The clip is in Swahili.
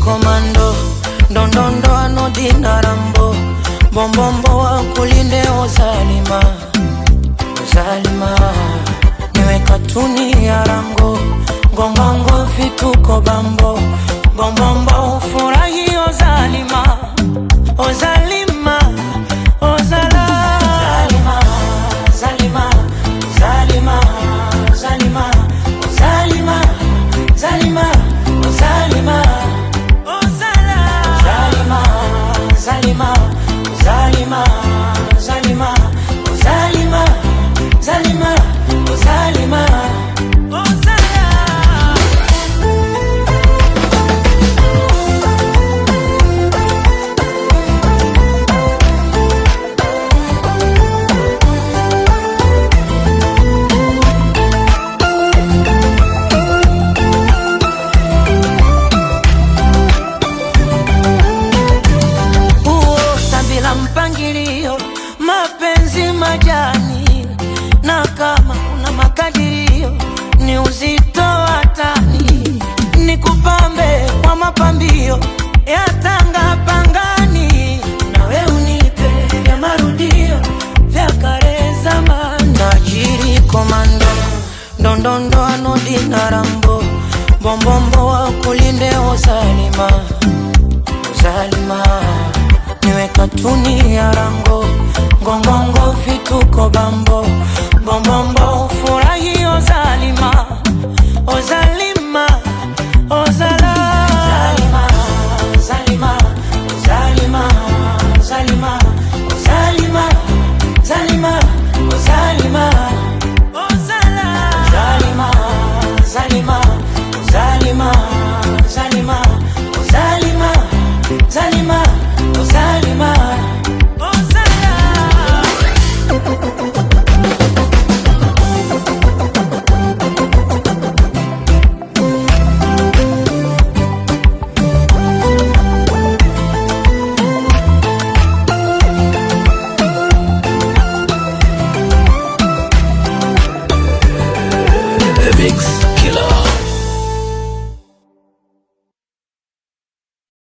komando, ndondondo anodina rambo, bombombo wa kulinde ozalima, ozalima. Niwe katuni ya rango, ngongongo vituko bambo, bombombo ufurahi ozalima, ozalima, ozala. Zalima, zalima, zalima, zalima, zalima, zalima, ozala. Zalima, zalima, zalima, zalima, zalima, zalima, zalima, ozala. Mpangilio, mapenzi majani, na kama kuna makadirio ni uzito wa tani, ni kupambe kwa mapambio ya tanga pangani, nawe unipe vya marudio vya kale zamani. Tajiri komando, ndondondo anodina rambo, bombombo wa kulinde ozalima, ozalima. Niwe katuni ya rango, ngongongo vituko bambo, bombombo ufurahi ozalima, ozalima.